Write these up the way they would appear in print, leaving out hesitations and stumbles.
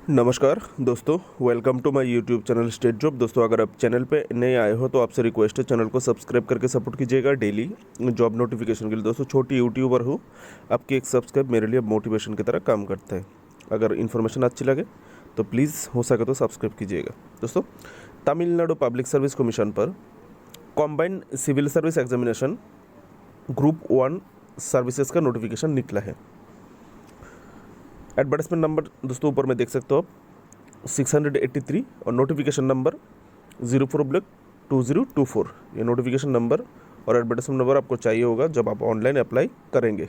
नमस्कार दोस्तों, welcome to my YouTube channel state job. दोस्तों, अगर आप चैनल पे नए आए हो तो आपसे रिक्वेस्ट है चैनल को सब्सक्राइब करके सपोर्ट कीजिएगा डेली जॉब नोटिफिकेशन के लिए। दोस्तों, छोटी यूट्यूबर हूँ, आपकी एक सब्सक्राइब मेरे लिए मोटिवेशन की तरह काम करता है। अगर इन्फॉर्मेशन अच्छी लगे तो प्लीज़ हो सके तो सब्सक्राइब कीजिएगा। दोस्तों, तमिलनाडु पब्लिक सर्विस कमीशन पर combined civil service examination group 1 services का नोटिफिकेशन निकला है। एडवर्टाइजमेंट नंबर दोस्तों ऊपर में देख सकते हो आप 683 और नोटिफिकेशन नंबर 04/2024। ये नोटिफिकेशन नंबर और एडवर्टाइजमेंट नंबर आपको चाहिए होगा जब आप ऑनलाइन अप्लाई करेंगे।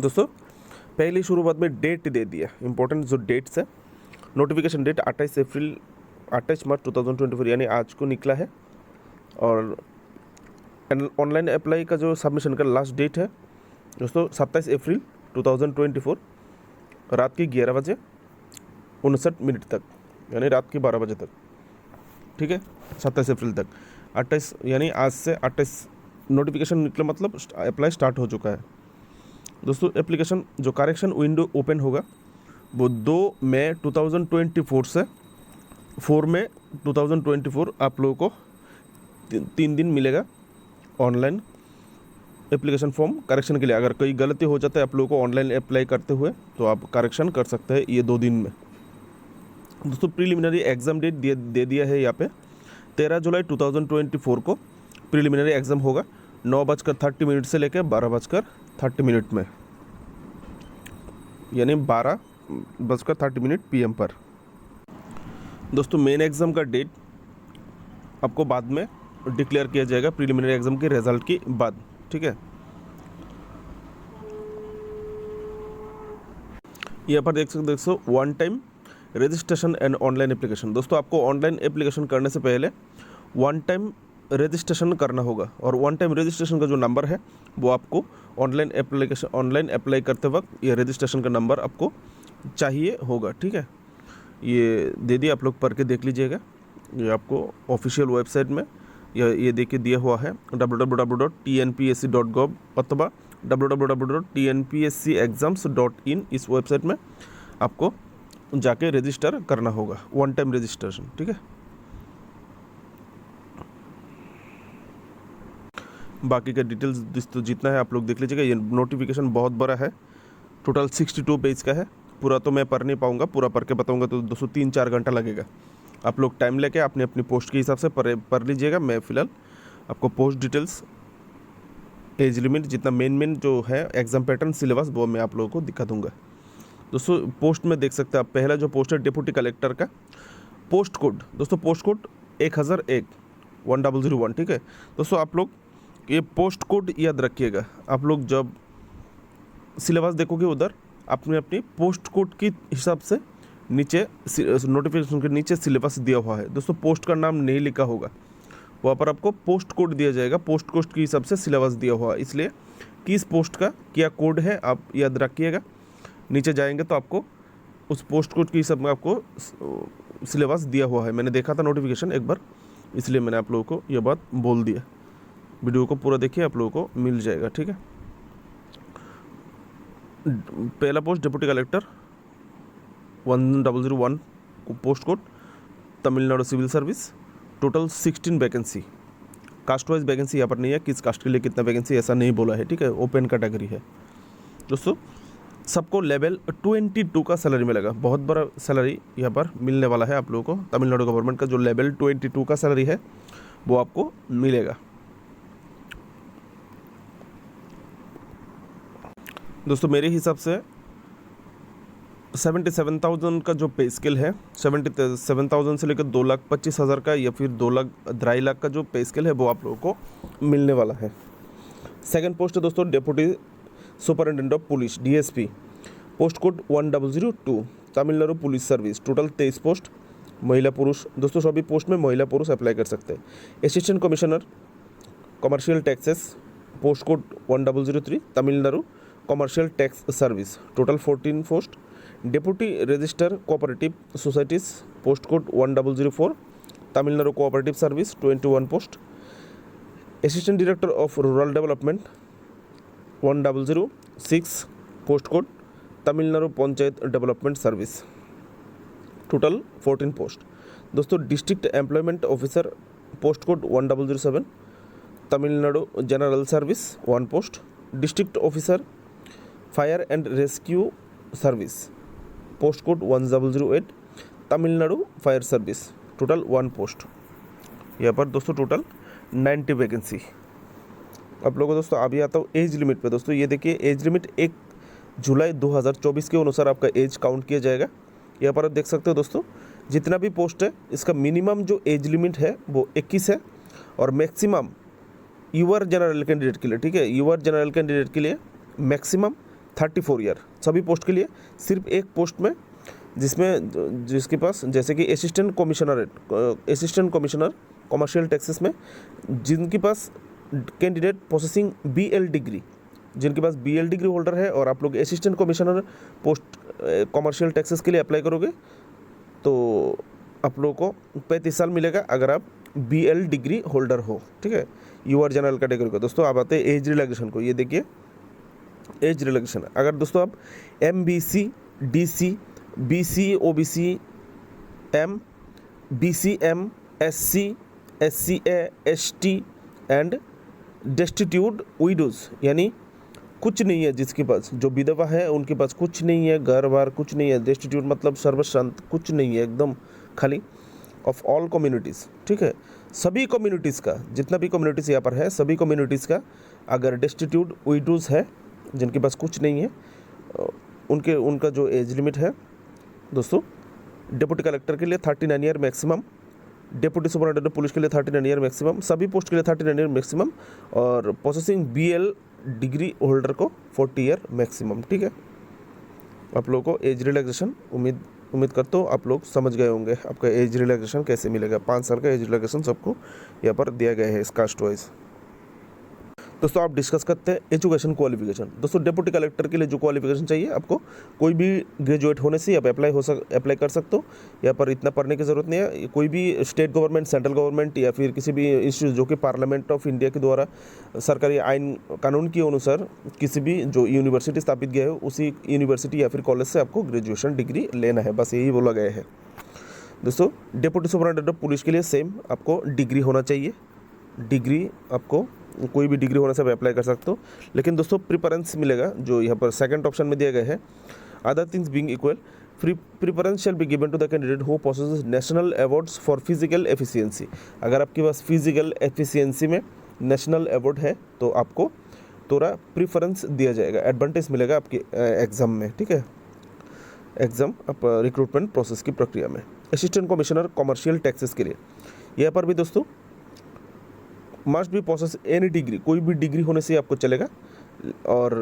दोस्तों, पहली शुरुआत में डेट दे दिया, इंपॉर्टेंट जो डेट्स है। नोटिफिकेशन डेट 28 मार्च 2024 यानी आज को निकला है। और ऑनलाइन अप्लाई का जो सबमिशन का लास्ट डेट है दोस्तों 27 अप्रैल 2024 रात की 11 बजे 59 तक, यानी रात की 12 बजे तक। ठीक है, 27 अप्रैल तक। 28 यानी आज से 28 नोटिफिकेशन निकला, मतलब अप्लाई स्टार्ट हो चुका है। दोस्तों, एप्लीकेशन जो करेक्शन विंडो ओपन होगा वो 2 मई 2024 से 4 मई 2024 आप लोगों को 3 दिन मिलेगा ऑनलाइन एप्लीकेशन फॉर्म करेक्शन के लिए। अगर कोई गलती हो जाता है आप लोगों को ऑनलाइन अप्लाई करते हुए तो आप करेक्शन कर सकते हैं ये 2 दिन में। दोस्तों, प्रीलिमिनरी एग्ज़ाम डेट दे दिया है यहाँ पे 13 जुलाई 2024 को प्रीलिमिनरी एग्ज़ाम होगा 9:30 से लेकर 12:30 में, यानी 12:30 PM पर। दोस्तों, मेन एग्ज़ाम का डेट आपको बाद में डिक्लेयर किया जाएगा प्रीलिमिनरी एग्ज़ाम के रिजल्ट के बाद। ठीक है, यहाँ पर देख सकते one time registration and online application. दोस्तों, आपको ऑनलाइन एप्लीकेशन करने से पहले वन टाइम रजिस्ट्रेशन करना होगा और वन टाइम रजिस्ट्रेशन का जो नंबर है वो आपको ऑनलाइन अप्लाई करते वक्त ये रजिस्ट्रेशन का नंबर आपको चाहिए होगा। ठीक है, ये दे दिए, आप लोग पढ़ के देख लीजिएगा। ये आपको ऑफिशियल वेबसाइट में ये देखिए दिया हुआ है www.tnpsc.gov अथवा www.tnpscexams.in। इस वेबसाइट में आपको जाके रजिस्टर करना होगा, वन टाइम रजिस्ट्रेशन। ठीक है, बाकी का डिटेल्स दोस्तों जितना है आप लोग देख लीजिएगा। ये नोटिफिकेशन बहुत बड़ा है, टोटल 62 पेज का है। पूरा तो मैं पढ़ नहीं पाऊँगा, पूरा पढ़ के बताऊँगा तो दोस्तों 3-4 घंटा लगेगा। आप लोग टाइम लेके अपनी अपनी पोस्ट के हिसाब से पढ़ लीजिएगा। मैं फ़िलहाल आपको पोस्ट डिटेल्स, एज लिमिट, जितना मेन जो है एग्ज़ाम पैटर्न, सिलेबस, वो मैं आप लोगों को दिखा दूंगा। दोस्तों, पोस्ट में देख सकते हैं आप, पहला जो पोस्ट है डिप्टी कलेक्टर का पोस्ट कोड। दोस्तों, पोस्ट कोड 1001 ठीक है दोस्तों, आप लोग ये पोस्ट कोड याद रखिएगा। आप लोग जब सिलेबस देखोगे उधर अपनी अपनी पोस्ट कोड के हिसाब से नीचे नोटिफिकेशन के नीचे सिलेबस दिया हुआ है। दोस्तों, पोस्ट का नाम नहीं लिखा होगा, वहाँ पर आपको पोस्ट कोड दिया जाएगा। पोस्ट कोड के हिसाब से सिलेबस दिया हुआ है, इसलिए किस पोस्ट का क्या कोड है आप याद रखिएगा। नीचे जाएंगे तो आपको उस पोस्ट कोड के हिसाब में आपको सिलेबस दिया हुआ है। मैंने देखा था नोटिफिकेशन एक बार, इसलिए मैंने आप लोगों को ये बात बोल दिया। वीडियो को पूरा देखिए, आप लोगों को मिल जाएगा। ठीक है, पहला post deputy collector 1001 post code Tamil Nadu civil service, total 16 vacancy. Caste wise vacancy यहाँ पर नहीं है, किस कास्ट के लिए कितना वैकेंसी ऐसा नहीं बोला है। ठीक है, ओपन कैटेगरी है। दोस्तों, सबको लेवल 22 का सैलरी मिलेगा। बहुत बड़ा सैलरी यहाँ पर मिलने वाला है आप लोगों को। तमिलनाडु गवर्नमेंट का जो लेवल 22 का सैलरी है वो आपको मिलेगा। दोस्तों, मेरे हिसाब से 77,000 का जो पे स्केल है, 77,000 से लेकर 2,25,000 का या फिर 2,02,5 का जो पे स्केल है वो आप लोगों को मिलने वाला है। सेकंड पोस्ट है दोस्तों deputy superintendent of police DSP, post code 1002 Tamil Nadu police service, total 23 post, महिला पुरुष। दोस्तों, सभी पोस्ट में महिला पुरुष अप्लाई कर सकते हैं। Assistant commissioner commercial taxes, post code 1003 Tamil Nadu commercial tax service, total 14 post. Deputy register cooperative societies, post code 1004 Tamil Nadu cooperative service, 21 post. Assistant director of rural development 1006 post code Tamil Nadu panchayat development service. Total 14 post. दोस्तों district employment officer post code 1007, Tamil Nadu general service 1 post. District officer fire and rescue service post code 1008, Tamil Nadu fire service total 1 post. यहाँ पर दोस्तों total 90 vacancy. आप लोगों को दोस्तों अभी आता हूँ एज लिमिट पे। दोस्तों ये देखिए एज लिमिट 1 जुलाई 2024 के अनुसार आपका एज काउंट किया जाएगा। यहाँ पर आप देख सकते हो दोस्तों जितना भी पोस्ट है इसका मिनिमम जो एज लिमिट है वो 21 है और मैक्सिमम यूआर जनरल कैंडिडेट के लिए, ठीक है, यूआर जनरल कैंडिडेट के लिए मैक्सिमम 34 ईयर सभी पोस्ट के लिए। सिर्फ एक पोस्ट में जिसके पास जैसे कि असिस्टेंट कमिश्नर कमर्शियल टैक्सेस में जिनके पास कैंडिडेट प्रोसेसिंग बीएल डिग्री, जिनके पास बीएल डिग्री होल्डर है और आप लोग assistant commissioner post commercial taxes के लिए अप्लाई करोगे तो आप लोगों को 35 साल मिलेगा अगर आप बीएल डिग्री होल्डर हो, ठीक है, यूआर जनरल कैटेगरी का। दोस्तों आप आते हैं एज रिलैक्सेशन को। ये देखिए एज रिलैक्सेशन, अगर दोस्तों आप MBC, DC, BC, OBC, BCM, SC, SCA, ST and destitute widows, यानी कुछ नहीं है जिसके पास, जो विधवा है उनके पास कुछ नहीं है, घर बार कुछ नहीं है, डेस्टिट्यूट मतलब सर्वशांत, कुछ नहीं है, एकदम खाली, ऑफ ऑल कम्युनिटीज़, ठीक है, सभी कम्युनिटीज़ का, जितना भी कम्युनिटीज़ यहाँ पर है सभी कम्युनिटीज़ का अगर डेस्टिट्यूट विडोज है जिनके पास कुछ नहीं है उनका जो एज लिमिट है दोस्तों डिप्टी कलेक्टर के लिए 39 year maximum, deputy superintendent police के लिए 39 ईयर मैक्सिमम, सभी पोस्ट के लिए 39 ईयर मैक्सिमम और प्रोसेसिंग बीएल डिग्री होल्डर को 40 ईयर मैक्सिमम, ठीक है। आप लोगों को एज रिलैक्सेशन उम्मीद करता हूँ आप लोग समझ गए होंगे आपका एज रिलैक्सेशन कैसे मिलेगा। 5 साल का एज रिलैक्सेशन सबको यहाँ पर दिया गया है कास्ट वाइज। दोस्तों आप डिस्कस करते हैं एजुकेशन क्वालिफिकेशन। दोस्तों डिप्टी कलेक्टर के लिए जो क्वालिफिकेशन चाहिए आपको कोई भी ग्रेजुएट होने से आप अप्लाई कर सकते हो। यहाँ पर इतना पढ़ने की ज़रूरत नहीं है। कोई भी स्टेट गवर्नमेंट, सेंट्रल गवर्नमेंट या फिर किसी भी इंस्टीट्यूट जो कि पार्लियामेंट ऑफ इंडिया के द्वारा सरकारी आइन कानून के अनुसार किसी भी जो यूनिवर्सिटी स्थापित गया है उसी यूनिवर्सिटी या फिर कॉलेज से आपको ग्रेजुएशन डिग्री लेना है, बस यही बोला गया है। दोस्तों डिप्टी सुपरिटेंडेंट ऑफ पुलिस के लिए सेम आपको डिग्री होना चाहिए। डिग्री आपको कोई भी डिग्री होने से आप अप्लाई कर सकते हो, लेकिन दोस्तों प्रिफरेंस मिलेगा जो यहाँ पर सेकंड ऑप्शन में दिया गया है। Other things being equal preference shall be given to the candidate who possesses national awards for physical efficiency. अगर आपके पास फिजिकल एफिशिएंसी में नेशनल अवार्ड है तो आपको थोड़ा प्रिफरेंस दिया जाएगा, एडवांटेज मिलेगा आपके एग्ज़ाम में, ठीक है, एग्ज़ाम आप रिक्रूटमेंट प्रोसेस की प्रक्रिया में। असिस्टेंट कमिश्नर कमर्शियल टैक्सेस के लिए यहाँ पर भी दोस्तों must be process any degree, कोई भी डिग्री होने से आपको चलेगा और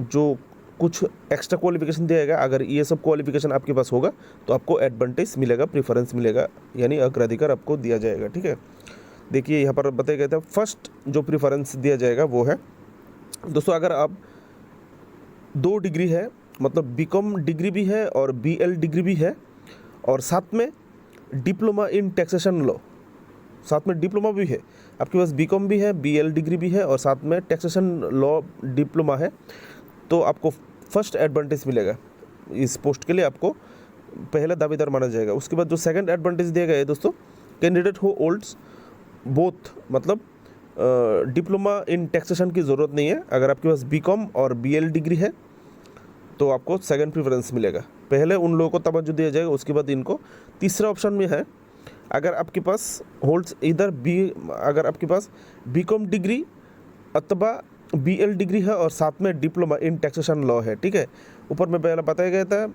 जो कुछ एक्स्ट्रा क्वालिफिकेशन दिया जाएगा अगर ये सब क्वालिफिकेशन आपके पास होगा तो आपको एडवांटेज मिलेगा, प्रेफरेंस मिलेगा, यानी अग्राधिकार आपको दिया जाएगा, ठीक है। देखिए यहाँ पर बताया गया था फर्स्ट जो प्रेफरेंस दिया जाएगा वो है दोस्तों अगर आप 2 डिग्री है, मतलब बीकॉम डिग्री भी है और बीएल डिग्री भी है और साथ में डिप्लोमा इन टैक्सेशन लॉ, साथ में डिप्लोमा भी है, आपके पास बीकॉम भी है, बीएल डिग्री भी है और साथ में टैक्सेशन लॉ डिप्लोमा है, तो आपको फर्स्ट एडवांटेज मिलेगा। इस पोस्ट के लिए आपको पहला दावेदार माना जाएगा। उसके बाद जो सेकंड एडवांटेज दिया गया है दोस्तों, कैंडिडेट हु होल्ड्स बोथ, मतलब डिप्लोमा इन टैक्सेशन की ज़रूरत नहीं है। अगर आपके पास बीकॉम और बीएल डिग्री है तो आपको सेकंड प्रेफरेंस मिलेगा। पहले उन लोगों को तवज्जो दिया जाएगा, उसके बाद इनको। तीसरा ऑप्शन में है अगर आपके पास होल्ड्स इधर अगर आपके पास बीकॉम डिग्री अथवा बीएल डिग्री है और साथ में डिप्लोमा इन टैक्सेशन लॉ है, ठीक है। ऊपर में पहले बताया गया था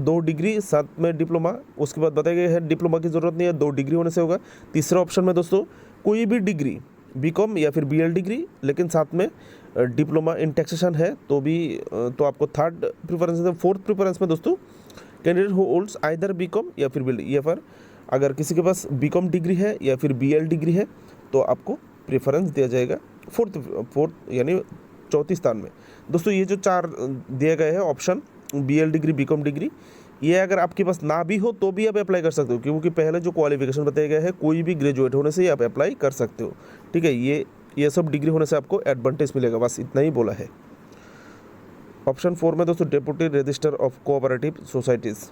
2 डिग्री साथ में डिप्लोमा, उसके बाद बताया गया है डिप्लोमा की ज़रूरत नहीं है, 2 डिग्री होने से होगा। तीसरा ऑप्शन में दोस्तों कोई भी डिग्री, बीकॉम या फिर बीएल डिग्री लेकिन साथ में डिप्लोमा इन टैक्सेशन है तो आपको थर्ड प्रेफरेंस है। फोर्थ प्रेफरेंस में दोस्तों candidate who holds either BCom या फिर बीएल, या फिर अगर किसी के पास बीकॉम डिग्री है या फिर बीएल डिग्री है तो आपको प्रेफरेंस दिया जाएगा फोर्थ यानी चौथी स्थान में। दोस्तों ये जो 4 दिए गए हैं option, BL degree, BCom degree, ये अगर आपके पास ना भी हो तो भी आप अप्लाई कर सकते हो, क्योंकि पहले जो क्वालिफिकेशन बताया गया है कोई भी ग्रेजुएट होने से आप अप्लाई कर सकते हो, ठीक है। ये सब डिग्री होने से आपको एडवांटेज मिलेगा, बस इतना ही बोला है। ऑप्शन 4 में दोस्तों deputy register of cooperative societies,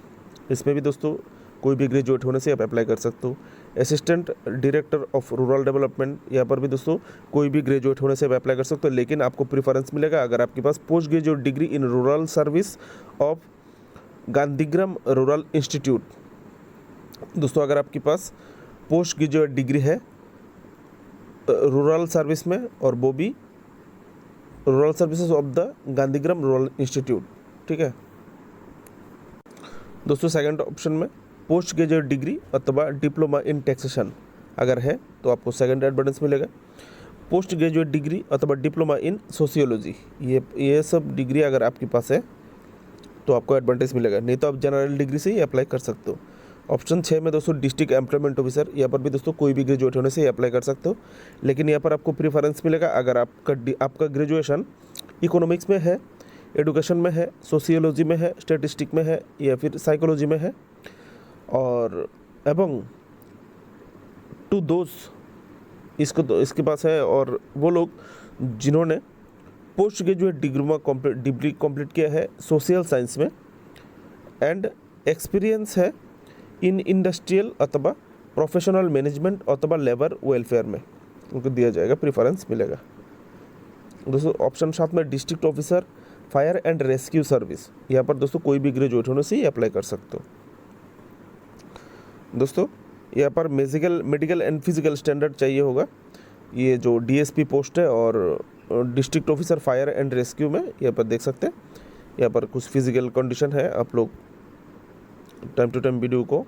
इसमें भी दोस्तों कोई भी ग्रेजुएट होने से आप अप्लाई कर सकते हो। Assistant director of rural development, यहाँ पर भी दोस्तों कोई भी ग्रेजुएट होने से आप अप्लाई कर सकते हो, लेकिन आपको प्रेफरेंस मिलेगा अगर आपके पास post graduate degree in rural service of Gandhigram rural institute. दोस्तों अगर आपके पास पोस्ट ग्रेजुएट डिग्री है रूरल सर्विस में, और वो भी rural services of the Gandhigram rural institute, ठीक है दोस्तों। सेकंड ऑप्शन में पोस्ट ग्रेजुएट डिग्री अथवा डिप्लोमा इन टैक्सेशन अगर है तो आपको सेकंड एडवांटेज मिलेगा। पोस्ट ग्रेजुएट डिग्री अथवा डिप्लोमा इन सोशियोलॉजी, ये सब डिग्री अगर आपके पास है तो आपको एडवांटेज मिलेगा, नहीं तो आप जनरल डिग्री से ही अप्लाई कर सकते हो। ऑप्शन 6 में दोस्तों डिस्ट्रिक्ट एम्प्लॉयमेंट ऑफिसर, यहाँ पर भी दोस्तों कोई भी ग्रेजुएट होने से ही अप्लाई कर सकते हो, लेकिन यहाँ पर आपको प्रेफरेंस मिलेगा अगर आपका ग्रेजुएशन इकोनॉमिक्स में है, एडुकेशन में है, सोशियोलॉजी में है, स्टैटिस्टिक में है या फिर साइकोलॉजी में है, और एवं टू दोस्त इसके पास है, और वो लोग जिन्होंने पोस्ट ग्रेजुएट डिग्री कंप्लीट किया है सोशल साइंस में एंड एक्सपीरियंस है इन इंडस्ट्रियल अथवा प्रोफेशनल मैनेजमेंट अथवा लेबर वेलफेयर में, उनको दिया जाएगा, प्रेफरेंस मिलेगा। दोस्तों ऑप्शन 7 में district officer fire and rescue service, यहाँ पर दोस्तों कोई भी ग्रेजुएट होने से ही अप्लाई कर सकते हो। दोस्तों यहाँ पर मेडिकल एंड फिजिकल स्टैंडर्ड चाहिए होगा, ये जो डीएसपी पोस्ट है, और district officer fire and rescue में यहाँ पर देख सकते हैं, यहाँ पर कुछ फिजिकल कंडीशन है, आप लोग टाइम टू टाइम वीडियो को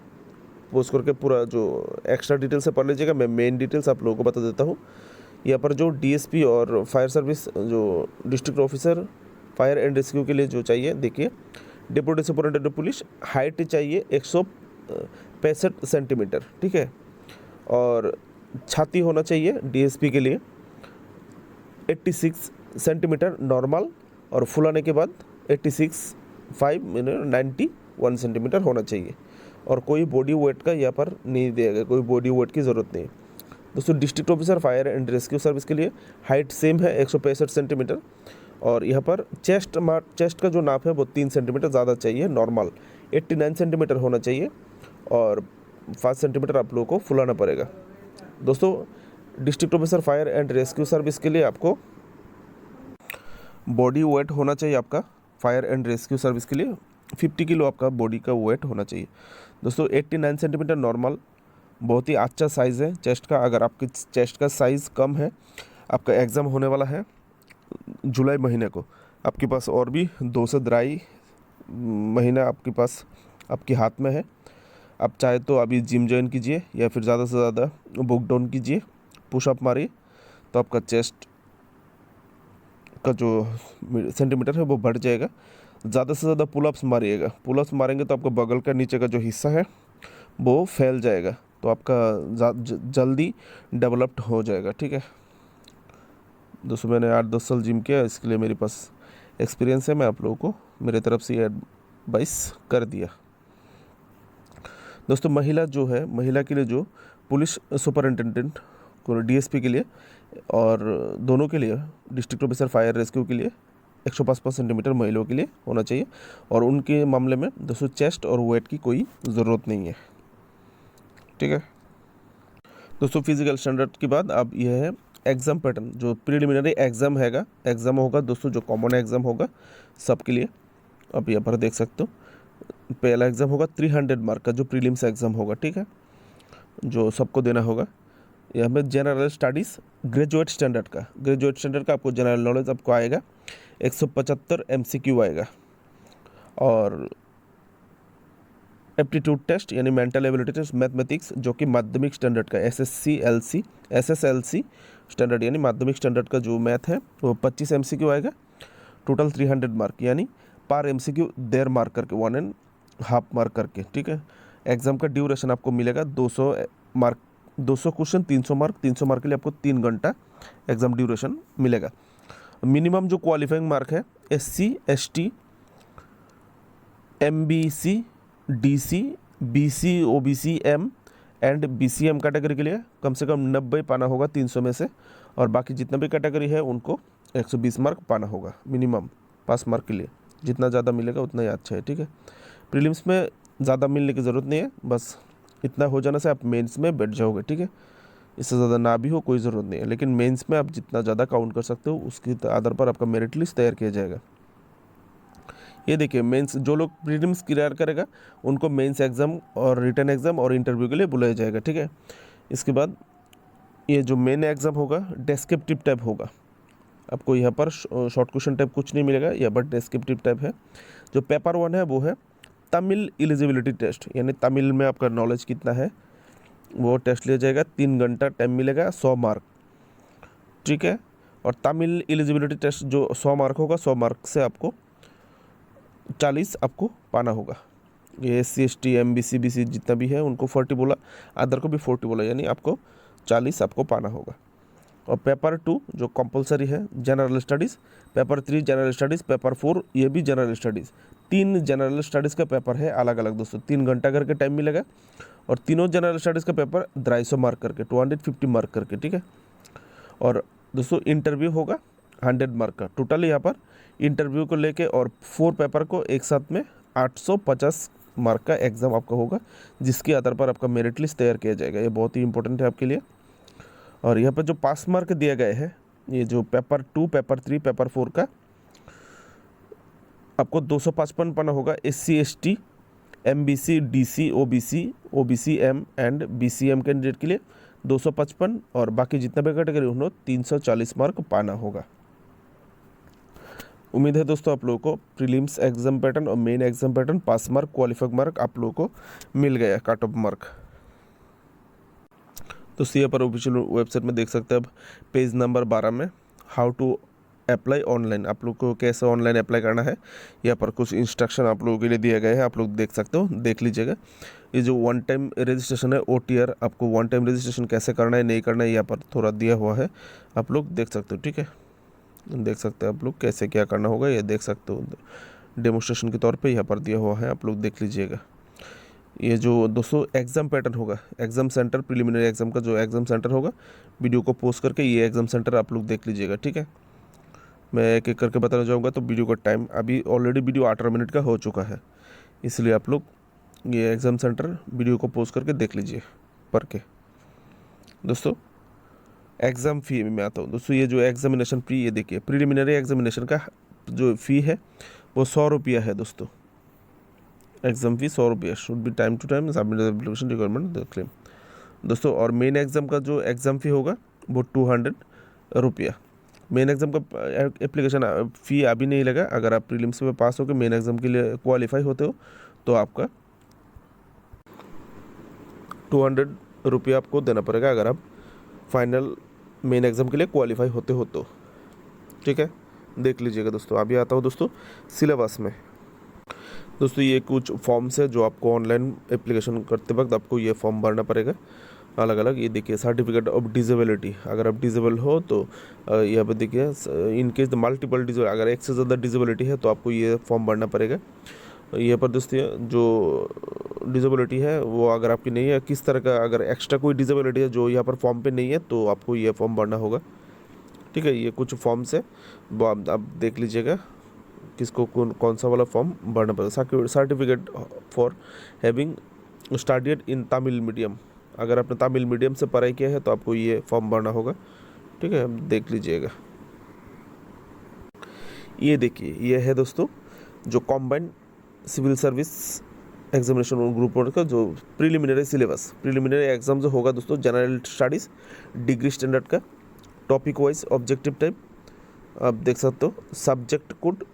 पोस्ट करके पूरा जो एक्स्ट्रा डिटेल्स है पढ़ लीजिएगा। मैं मेन डिटेल्स आप लोगों को बता देता हूँ। यहाँ पर जो डीएसपी और फायर सर्विस जो district officer fire and rescue के लिए जो चाहिए, देखिए deputy superintendent of police, height चाहिए 165 सेंटीमीटर, ठीक है, और छाती होना चाहिए डीएसपी के लिए 86 सेंटीमीटर नॉर्मल, और फुलाने के बाद 91 सेंटीमीटर होना चाहिए, और कोई बॉडी वेट का यहाँ पर नहीं दिया गया, कोई बॉडी वेट की ज़रूरत नहीं। दोस्तों district officer fire and rescue service के लिए हाइट सेम है 165 सेंटीमीटर, और यहाँ पर चेस्ट का जो नाप है वो 3 सेंटीमीटर ज़्यादा चाहिए, नॉर्मल 89 सेंटीमीटर होना चाहिए, और 5 सेंटीमीटर आप लोगों को फुलाना पड़ेगा। दोस्तों district officer fire and rescue service के लिए आपको बॉडी वेट होना चाहिए, आपका फायर एंड रेस्क्यू सर्विस के लिए 50 किलो आपका बॉडी का वेट होना चाहिए। दोस्तों 89 सेंटीमीटर नॉर्मल बहुत ही अच्छा साइज़ है चेस्ट का। अगर आपकी चेस्ट का साइज़ कम है, आपका एग्ज़ाम होने वाला है जुलाई महीने को, आपके पास और भी 2 से 2.5 महीना आपके पास आपके हाथ में है। आप चाहे तो अभी जिम ज्वाइन कीजिए या फिर ज़्यादा से ज़्यादा बुक डाउन कीजिए, पुशअप मारिए, तो आपका चेस्ट का जो सेंटीमीटर है वो बढ़ जाएगा। ज़्यादा से ज़्यादा पुलअप्स मारिएगा, पुलअप्स मारेंगे तो आपका बगल का नीचे का जो हिस्सा है वो फैल जाएगा, तो आपका जल्दी डेवलप्ड हो जाएगा, ठीक है दोस्तों। मैंने 8-10 साल जिम किया, इसके लिए मेरे पास एक्सपीरियंस है, मैं आप लोगों को मेरे तरफ से एडवाइस कर दिया। दोस्तों महिला के लिए जो पुलिस सुपरिटेंडेंट डीएसपी के लिए और दोनों के लिए डिस्ट्रिक्ट ऑफिसर फायर रेस्क्यू के लिए 155 सेंटीमीटर महिलाओं के लिए होना चाहिए, और उनके मामले में दोस्तों चेस्ट और वेट की कोई ज़रूरत नहीं है, ठीक है दोस्तों। फिजिकल स्टैंडर्ड के बाद अब यह है एग्ज़ाम पैटर्न, जो प्रीलिमिनरी एग्ज़ाम होगा दोस्तों, जो कॉमन एग्ज़ाम होगा सबके लिए, आप यहाँ पर देख सकते हो। पहला एग्ज़ाम होगा 300 मार्क का, जो प्रीलिम्स एग्ज़ाम होगा, ठीक है, जो सबको देना होगा। यहाँ में जनरल स्टडीज़ ग्रेजुएट स्टैंडर्ड का आपको जनरल नॉलेज आपको आएगा, 175 MCQ आएगा, और एप्टीट्यूड टेस्ट यानी मेंटल एबिलिटी टेस्ट मैथमेटिक्स, जो कि माध्यमिक स्टैंडर्ड का SSLC स्टैंडर्ड यानी माध्यमिक स्टैंडर्ड का जो मैथ है वो 25 MCQ आएगा, टोटल 300 मार्क, यानी पर MCQ 1.5 मार्क करके, 1.5 मार्क करके, ठीक है। एग्ज़ाम का ड्यूरेशन आपको मिलेगा 200 मार्क, 200 क्वेश्चन 300 मार्क, 300 मार्क के लिए आपको 3 घंटा एग्ज़ाम ड्यूरेशन मिलेगा। मिनिमम जो क्वालिफाइंग मार्क है SC ST MBC DC BC OBC M and BCM category के लिए कम से कम 90 पाना होगा 300 में से, और बाकी जितना भी कैटेगरी है उनको 120 मार्क पाना होगा मिनिमम पास मार्क के लिए, जितना ज़्यादा मिलेगा उतना ही अच्छा है, ठीक है। प्रीलिम्स में ज़्यादा मिलने की ज़रूरत नहीं है, बस इतना हो जाने से आप मेंस में बैठ जाओगे, ठीक है। इससे ज़्यादा ना भी हो कोई ज़रूरत नहीं है, लेकिन मेंस में आप जितना ज़्यादा काउंट कर सकते हो उसके आधार पर आपका मेरिट लिस्ट तैयार किया जाएगा। ये देखिए, मेंस जो लोग प्रीलिम्स क्लियर करेगा उनको मेंस एग्ज़ाम और रिटन एग्ज़ाम और इंटरव्यू के लिए बुलाया जाएगा, ठीक है। इसके बाद ये जो मेन एग्ज़ाम होगा डेस्क्रिप्टिव टाइप होगा। आपको यहाँ पर शॉर्ट क्वेश्चन टाइप कुछ नहीं मिलेगा, यहाँ पर डेस्क्रिप्टिव टाइप है। जो पेपर 1 है वो है तमिल एलिजिबिलिटी टेस्ट, यानी तमिल में आपका नॉलेज कितना है वो टेस्ट लिया जाएगा। 3 घंटा टाइम मिलेगा, 100 मार्क, ठीक है। और तमिल एलिजिबिलिटी टेस्ट जो 100 मार्क होगा, 100 मार्क से आपको 40 आपको पाना होगा। ये SC ST MBC BC जितना भी है उनको 40 बोला, अदर को भी 40 बोला, यानी आपको 40 आपको पाना होगा। और पेपर 2 जो कंपलसरी है general studies, paper 3 general studies, paper 4 ये भी जनरल स्टडीज़। 3 जनरल स्टडीज़ का पेपर है अलग अलग दोस्तों, 3 घंटा करके टाइम मिलेगा। और तीनों जनरल स्टडीज़ का पेपर 250 मार्क करके, 250 मार्क करके, ठीक है। और दोस्तों इंटरव्यू होगा 100 मार्क का। टोटल यहाँ पर इंटरव्यू को लेके और 4 पेपर को एक साथ में 850 मार्क का एग्ज़ाम आपका होगा, जिसके आधार पर आपका मेरिट लिस्ट तैयार किया जाएगा। ये बहुत ही इंपॉर्टेंट है आपके लिए। और यहाँ पर जो पास मार्क दिए गए हैं, ये जो पेपर 2, पेपर 3, पेपर 4 का आपको 255 पाना होगा। SC ST MBC DC OBC M and BCM candidate के लिए 255, और बाकी जितना भी कैटेगरी उन्होंने 340 मार्क पाना होगा। उम्मीद है दोस्तों आप लोगों को प्रीलिम्स एग्जाम पैटर्न और मेन एग्जाम पैटर्न, पास मार्क, क्वालिफाइड मार्क आप लोगों को मिल गया, कट ऑफ मार्क। तो सीए पर ऑफिशियल वेबसाइट में देख सकते हैं अब पेज नंबर 12 में हाउ टू अप्लाई ऑनलाइन, आप लोग को कैसे ऑनलाइन अप्लाई करना है, यहाँ पर कुछ इंस्ट्रक्शन आप लोगों के लिए दिए गए हैं, आप लोग देख सकते हो, देख लीजिएगा। ये जो वन टाइम रजिस्ट्रेशन है OTR, आपको वन टाइम रजिस्ट्रेशन कैसे करना है नहीं करना है यहाँ पर थोड़ा दिया हुआ है, आप लोग देख सकते हो, ठीक है। देख सकते हैं आप लोग कैसे क्या करना होगा, ये देख सकते हो, डेमोस्ट्रेशन के तौर पे यहाँ पर दिया हुआ है, आप लोग देख लीजिएगा। ये जो दोस्तों एग्ज़ाम पैटर्न होगा, एग्ज़ाम सेंटर, प्रिलिमिनरी एग्ज़ाम का जो एग्ज़ाम सेंटर होगा, वीडियो को पोस्ट करके ये एग्ज़ाम सेंटर आप लोग देख लीजिएगा, ठीक है। मैं एक एक करके बताना चाहूँगा, तो वीडियो का टाइम अभी ऑलरेडी वीडियो 18 मिनट का हो चुका है, इसलिए आप लोग ये एग्ज़ाम सेंटर वीडियो को पोस्ट करके देख लीजिए पढ़ के। दोस्तों एग्ज़ाम फ़ी में आता हूँ दोस्तों, ये जो एग्जामिनेशन फ़ी, ये देखिए प्रिलिमिनरी एग्जामिनेशन का जो फ़ी है वो 100 रुपया है दोस्तों। एग्ज़ाम फ़ी 100 रुपया, should be time to time submit the application requirement the claim दोस्तों। और मेन एग्ज़ाम का जो एग्ज़ाम फ़ी होगा वो 200 रुपया। मेन एग्ज़ाम का एप्लीकेशन फ़ी अभी नहीं लगा, अगर आप प्रीलिम्स में पास होकर मेन एग्ज़ाम के लिए क्वालिफाई होते हो तो आपका 200 रुपया आपको देना पड़ेगा, अगर आप फाइनल मेन एग्ज़ाम के लिए क्वालिफाई होते हो तो, ठीक है। देख लीजिएगा दोस्तों। अभी आता हूँ दोस्तों सिलेबस में। दोस्तों ये कुछ फॉर्म्स है जो आपको ऑनलाइन एप्लीकेशन करते वक्त आपको ये फॉर्म भरना पड़ेगा अलग अलग। ये देखिए सर्टिफिकेट ऑफ डिसेबिलिटी, अगर आप डिसेबल हो तो यहाँ पर देखिए in case the multiple disable, अगर एक से ज़्यादा डिसेबिलिटी है तो आपको ये फॉर्म भरना पड़ेगा। यहाँ पर दोस्तों जो डिसेबिलिटी है वो अगर आपकी नहीं है, किस तरह का अगर एक्स्ट्रा कोई डिसेबिलिटी है जो यहाँ पर फॉर्म पे नहीं है तो आपको ये फॉर्म भरना होगा, ठीक है। ये कुछ फॉर्म्स है वो आप देख लीजिएगा किसको कौन सा वाला फॉर्म भरना पड़ेगा। Certificate for having studied in Tamil medium, अगर आपने तमिल मीडियम से पढ़ाई किया है तो आपको ये फॉर्म भरना होगा, ठीक है। देख लीजिएगा। ये देखिए ये है दोस्तों जो combined civil service examination group one का जो प्रीलिमिनरी सिलेबस, प्रीलिमिनरी एग्जाम जो होगा दोस्तों, जनरल स्टडीज़ डिग्री स्टैंडर्ड का, टॉपिक वाइज ऑब्जेक्टिव टाइप आप देख सकते हो, सब्जेक्ट कोड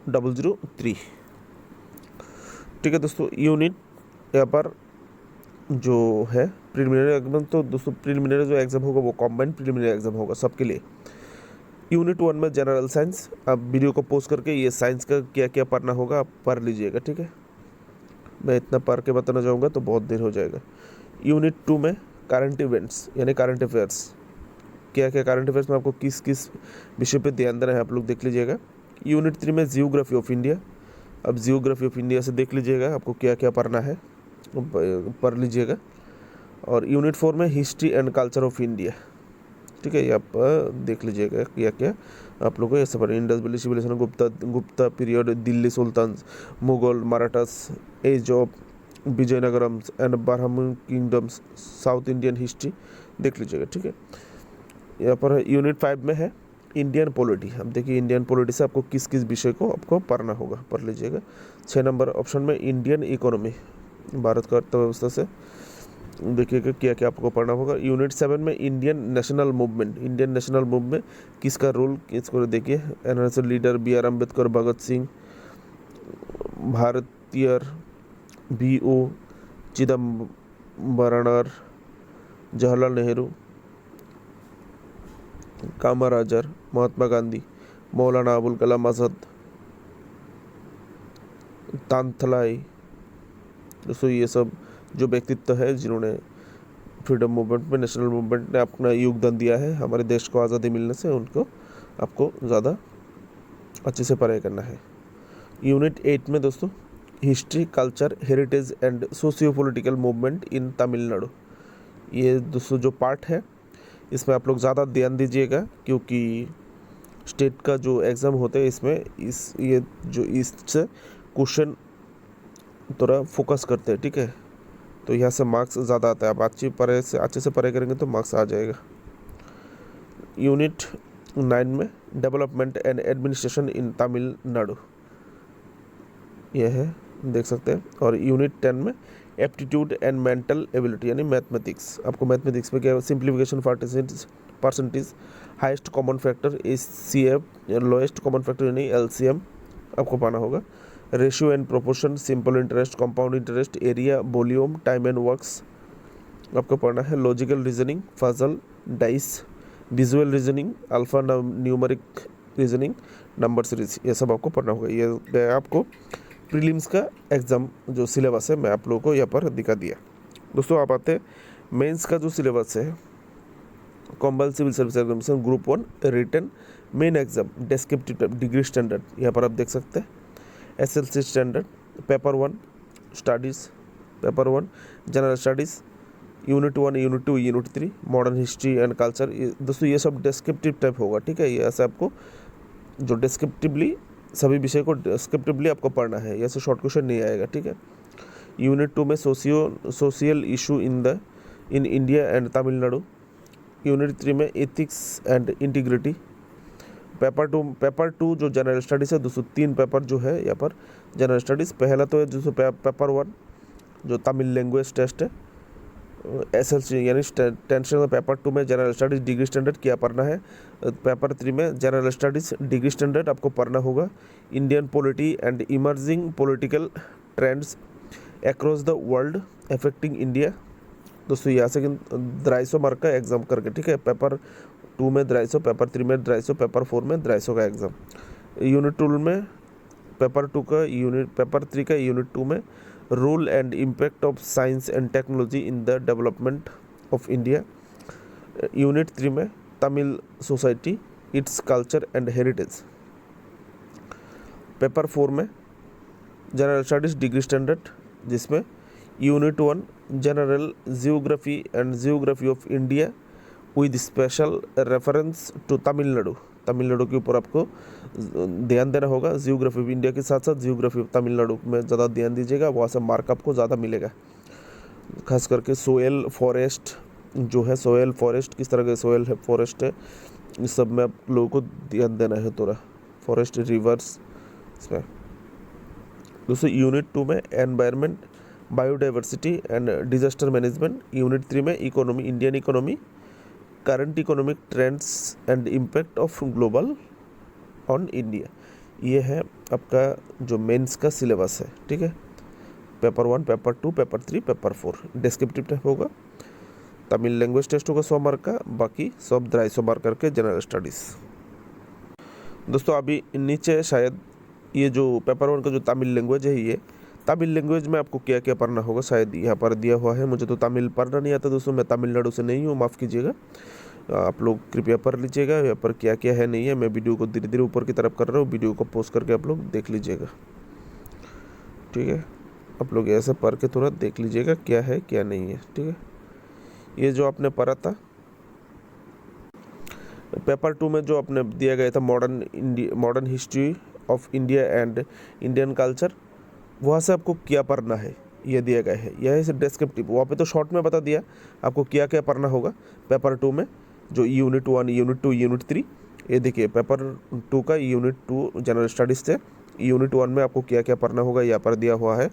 003, ठीक है दोस्तों। यूनिट यहाँ पर जो है प्रीलिमिनरी एग्जाम, तो दोस्तों प्रीलिमिनरी जो एग्ज़ाम होगा वो कॉम्बाइंड प्रीलिमिनरी एग्जाम होगा सबके लिए। यूनिट 1 में जनरल साइंस, आप वीडियो को पोस्ट करके ये साइंस का क्या क्या पढ़ना होगा आप पढ़ लीजिएगा, ठीक है। मैं इतना पढ़ के बताना चाहूँगा तो बहुत देर हो जाएगा। यूनिट 2 में करंट इवेंट्स यानी करंट अफेयर्स, क्या क्या करंट अफेयर्स में आपको किस किस विषय पे ध्यान देना है आप लोग देख लीजिएगा। यूनिट 3 में जियोग्राफी ऑफ इंडिया, अब जियोग्राफी ऑफ इंडिया से देख लीजिएगा आपको क्या क्या पढ़ना है पढ़ लीजिएगा। और यूनिट 4 में history and culture of India, ठीक है, ये आप देख लीजिएगा क्या क्या आप लोगों को ऐसे पर Indus valley civilization, Gupta period, Delhi sultan, Mughal, Marathas, age of Vijayanagarams and Brahman kingdoms, south Indian history देख लीजिएगा, ठीक है। यहाँ पर यूनिट 5 में है इंडियन पॉलिटी। अब देखिए इंडियन पॉलिटी से आपको किस किस विषय को आपको पढ़ना होगा, पढ़ लीजिएगा। 6 नंबर ऑप्शन में इंडियन इकोनॉमी, भारत का अर्थव्यवस्था से देखिएगा क्या क्या आपको पढ़ना होगा। यूनिट 7 में Indian national movement, Indian national movement किसका रोल, किसको देखिए। NSS leader B R Ambedkar, Bhagat Singh, भारतीय BO चिदम्बरम, जवाहरलाल नेहरू, कामराजर, महात्मा गांधी, मौलाना अबुल कलाम आज़ाद, तांतलाई। दोस्तों ये सब जो व्यक्तित्व है जिन्होंने फ्रीडम मूवमेंट में, नेशनल मूवमेंट ने अपना योगदान दिया है हमारे देश को आज़ादी मिलने से, उनको आपको ज़्यादा अच्छे से पढ़ाई करना है। यूनिट 8 में दोस्तों history, culture, heritage and socio political movement in Tamil Nadu, ये दोस्तों जो पार्ट है इसमें आप लोग ज़्यादा ध्यान दीजिएगा, क्योंकि स्टेट का जो एग्ज़ाम होते हैं इसमें इससे क्वेश्चन थोड़ा फोकस करते हैं, ठीक है। तो यहाँ से मार्क्स ज़्यादा आता है, आप अच्छे से पढ़ाई करेंगे तो मार्क्स आ जाएगा। यूनिट 9 में development and administration in Tamil Nadu, यह है, देख सकते हैं। और यूनिट 10 में एप्टीट्यूड एंड मेंटल एबिलिटी यानी मैथमेटिक्स, आपको मैथमेटिक्स में क्या है, simplification, percentage, highest common factor HCF, lowest common factor यानी LCM आपको पाना होगा। Ratio and proportion, simple interest, compound interest, area, volume, time and works आपको पढ़ना है। Logical reasoning, puzzle, dice, visual reasoning, alpha numeric reasoning, number series, ये सब आपको पढ़ना होगा। ये गया आपको प्रीलिम्स का एग्ज़ाम जो सिलेबस है मैं आप लोगों को यहाँ पर दिखा दिया। दोस्तों आप आते हैं मेंस का जो सिलेबस है, कॉम्बल civil service examination group 1 written main exam, descriptive degree standard, यहाँ पर आप देख सकते हैं। SLC standard, paper 1 studies, paper 1 general studies, unit 1, unit 2, unit 3 modern history and culture. दोस्तों ये सब डिस्क्रिप्टिव टाइप होगा, ठीक है। ये ऐसे आपको जो डिस्क्रिप्टिवली सभी विषय को डिस्क्रिप्टिवली आपको पढ़ना है, ऐसे शॉर्ट क्वेश्चन नहीं आएगा, ठीक है। यूनिट 2 में social issue in India and Tamil Nadu. Unit 3 में एथिक्स एंड इंटीग्रिटी। पेपर 2 जो जनरल स्टडीज़ है दोस्तों, 3 पेपर जो है यहाँ पर जनरल स्टडीज़। पहला तो है दोस्तों पेपर 1 जो तमिल लैंग्वेज टेस्ट है, SLC यानी टेंशन। पेपर 2 में जनरल स्टडीज़ डिग्री स्टैंडर्ड क्या पढ़ना है। पेपर 3 में जनरल स्टडीज़ डिग्री स्टैंडर्ड आपको पढ़ना होगा। Indian polity and emerging political trends across the world affecting India. दोस्तों यहाँ से 250 मार्क का एग्जाम करके, ठीक है। पेपर 2 में 250, पेपर 3 में 250, पेपर 4 में 250 का एग्ज़ाम। यूनिट 2 में पेपर 3 का यूनिट 2 में role and impact of science and technology in the development of India. Unit 3 में Tamil society, its culture and heritage. Paper 4 में जनरल स्टडीज़ डिग्री स्टैंडर्ड, जिसमें unit 1 general geography and geography of India with special reference to Tamil Nadu. Tamil Nadu के ऊपर आपको ध्यान देना होगा। Geography of India के साथ साथ जियोग्राफी ऑफ तमिलनाडु में ज़्यादा ध्यान दीजिएगा, वहाँ से मार्क आपको ज़्यादा मिलेगा। खास करके सोयल फॉरेस्ट जो है, सोयल फॉरेस्ट किस तरह के सोयल है फॉरेस्ट है, इस सब में आप लोगों को ध्यान देना है थोड़ा। फॉरेस्ट, रिवर्स इसमें। दोस्तों यूनिट 2 में environment, biodiversity and disaster management. Unit 3 में economy, Indian economy, current economic trends and impact of global on India. ये है आपका जो मेंस का सिलेबस है, ठीक है। Paper 1, paper 2, paper 3, paper 4 descriptive type होगा। तमिल लैंग्वेज टेस्ट होगा 100 मार्क का, बाकी सब 250 मार्क करके जनरल स्टडीज़। दोस्तों अभी नीचे शायद ये जो पेपर 1 का जो तमिल लैंग्वेज है, ये तमिल लैंग्वेज में आपको क्या क्या पढ़ना होगा शायद यहाँ पर दिया हुआ है। मुझे तो तमिल पढ़ना नहीं आता दोस्तों, मैं तमिलनाडु से नहीं हूँ, माफ़ कीजिएगा। आप लोग कृपया पढ़ लीजिएगा यहाँ पर क्या क्या है नहीं है। मैं वीडियो को धीरे धीरे ऊपर की तरफ कर रहा हूँ, वीडियो को पोस्ट करके आप लोग देख लीजिएगा, ठीक है। आप लोग ऐसे पढ़ के थोड़ा देख लीजिएगा क्या है क्या नहीं है, ठीक है। ये जो आपने पढ़ा था पेपर 2 में जो आपने दिया गया था modern history of India and Indian culture, वहाँ से आपको क्या पढ़ना है ये दिया गया है। यह है डिस्क्रिप्टिव, वहाँ पे तो शॉर्ट में बता दिया आपको क्या क्या पढ़ना होगा पेपर 2 में, जो यूनिट 1, यूनिट 2, यूनिट 3। ये देखिए पेपर 2 का यूनिट 2 जनरल स्टडीज़ थे, यूनिट 1 में आपको क्या क्या पढ़ना होगा यहाँ पर दिया हुआ है,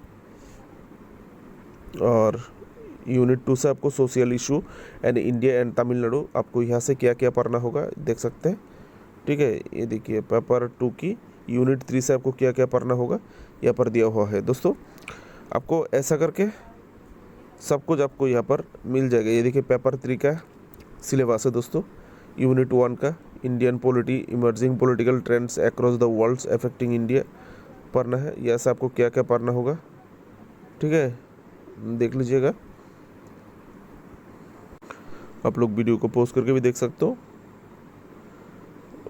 और यूनिट 2 से आपको social issue and India and Tamil Nadu, आपको यहाँ से क्या क्या पढ़ना होगा देख सकते हैं। ठीक है, ये देखिए पेपर 2 की यूनिट 3 से आपको क्या क्या पढ़ना होगा यहाँ पर दिया हुआ है। दोस्तों आपको ऐसा करके सब कुछ आपको यहाँ पर मिल जाएगा। ये देखिए पेपर 3 का सिलेबस है दोस्तों, यूनिट 1 का Indian polity, emerging political trends across the world affecting India पढ़ना है। यह से आपको क्या क्या पढ़ना होगा, ठीक है, देख लीजिएगा। आप लोग वीडियो को पॉज करके भी देख सकते हो,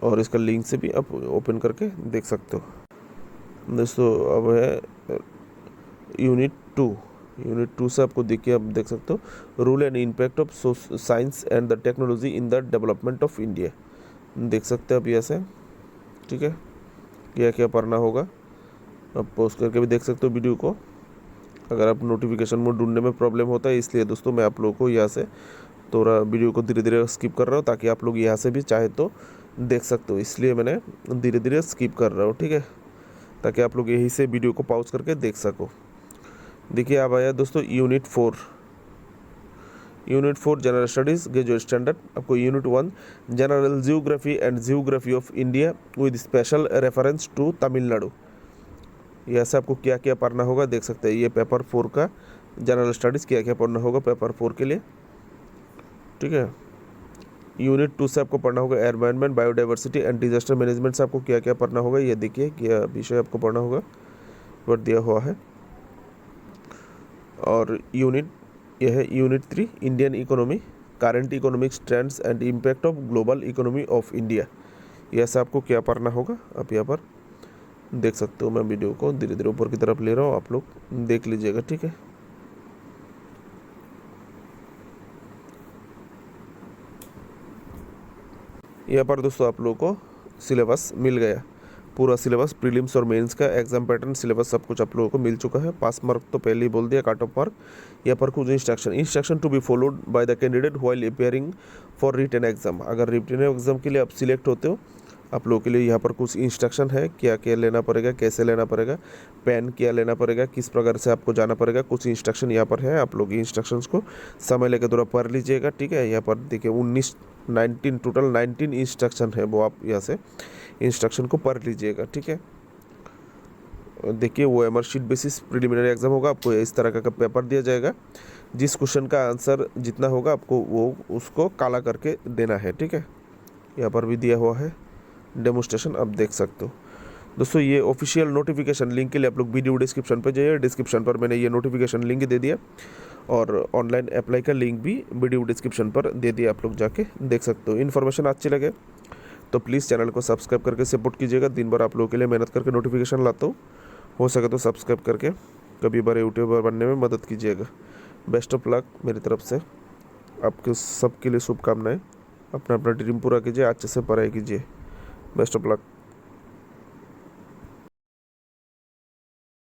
और इसका लिंक से भी आप ओपन करके देख सकते हो। दोस्तों अब है यूनिट 2 से आपको देखिए, आप देख सकते हो rule and impact of science and the technology in the development of India, देख सकते हैं आप यहाँ से। ठीक है, क्या क्या पढ़ना होगा आप पॉज करके भी देख सकते हो वीडियो को। अगर आप नोटिफिकेशन मोड ढूंढने में प्रॉब्लम होता है, इसलिए दोस्तों मैं आप लोगों को यहाँ से थोड़ा वीडियो को धीरे धीरे स्किप कर रहा हूँ, ताकि आप लोग यहाँ से भी चाहे तो देख सकते हो, इसलिए मैंने धीरे धीरे स्किप कर रहा हूँ। ठीक है, ताकि आप लोग यहीं से वीडियो को पॉज करके देख सको। देखिए अब आया दोस्तों unit 4 general studies graduate standard. आपको unit 1 general geography and geography of India with special reference to Tamil Nadu, यह से आपको क्या क्या पढ़ना होगा देख सकते हैं। ये पेपर 4 का जनरल स्टडीज़ क्या क्या पढ़ना होगा पेपर 4 के लिए। ठीक है, यूनिट 2 से आपको पढ़ना होगा environment, biodiversity and disaster management से आपको क्या क्या पढ़ना होगा, ये देखिए क्या विषय आपको पढ़ना होगा पर दिया हुआ है। और यह है unit 3 Indian economy, current economic trends and impact of global economy of India, यह से आपको क्या पढ़ना होगा आप यहाँ पर देख सकते हो। मैं वीडियो को धीरे धीरे ऊपर की तरफ ले रहा हूँ, आप लोग देख लीजिएगा। ठीक है, यहाँ पर दोस्तों आप लोगों को सिलेबस मिल गया, पूरा सिलेबस प्रीलिम्स और मेंस का एग्जाम पैटर्न सिलेबस सब कुछ आप लोगों को मिल चुका है। पास मार्क तो पहले ही बोल दिया, कट ऑफ मार्क। यहाँ पर कुछ instruction to be followed by the candidate while appearing for written exam. अगर रिटन एग्जाम के लिए आप सिलेक्ट होते हो, आप लोगों के लिए यहाँ पर कुछ इंस्ट्रक्शन है, क्या क्या लेना पड़ेगा, कैसे लेना पड़ेगा, पेन क्या लेना पड़ेगा, किस प्रकार से आपको जाना पड़ेगा, कुछ इंस्ट्रक्शन यहाँ पर है। आप लोग इंस्ट्रक्शंस को समय लेकर थोड़ा पढ़ लीजिएगा। ठीक है, यहाँ पर देखिए 19 टोटल 19 इंस्ट्रक्शन है, वो आप यहाँ से इंस्ट्रक्शन को पढ़ लीजिएगा। ठीक है, देखिए वो MR sheet basis preliminary exam होगा, आपको इस तरह का पेपर दिया जाएगा। जिस क्वेश्चन का आंसर जितना होगा आपको वो उसको काला करके देना है। ठीक है, यहाँ पर भी दिया हुआ है डेमोस्ट्रेशन, आप देख सकते हो। दोस्तों ये ऑफिशियल नोटिफिकेशन लिंक के लिए आप लोग वीडियो डिस्क्रिप्शन पर जाइए, डिस्क्रिप्शन पर मैंने ये नोटिफिकेशन लिंक दे दिया, और ऑनलाइन अप्लाई का लिंक भी वीडियो डिस्क्रिप्शन पर दे दिया, आप लोग जाके देख सकते हो। इन्फॉर्मेशन अच्छी लगे तो प्लीज़ चैनल को सब्सक्राइब करके सपोर्ट कीजिएगा। दिन भर आप लोगों के लिए मेहनत करके नोटिफिकेशन लाता हूँ, हो सके तो सब्सक्राइब करके कभी बार यूट्यूबर बनने में मदद कीजिएगा। बेस्ट ऑफ लक मेरी तरफ से, आपके सबके लिए शुभकामनाएं। अपना अपना ड्रीम पूरा कीजिए, अच्छे से पढ़ाई कीजिए। Best of luck.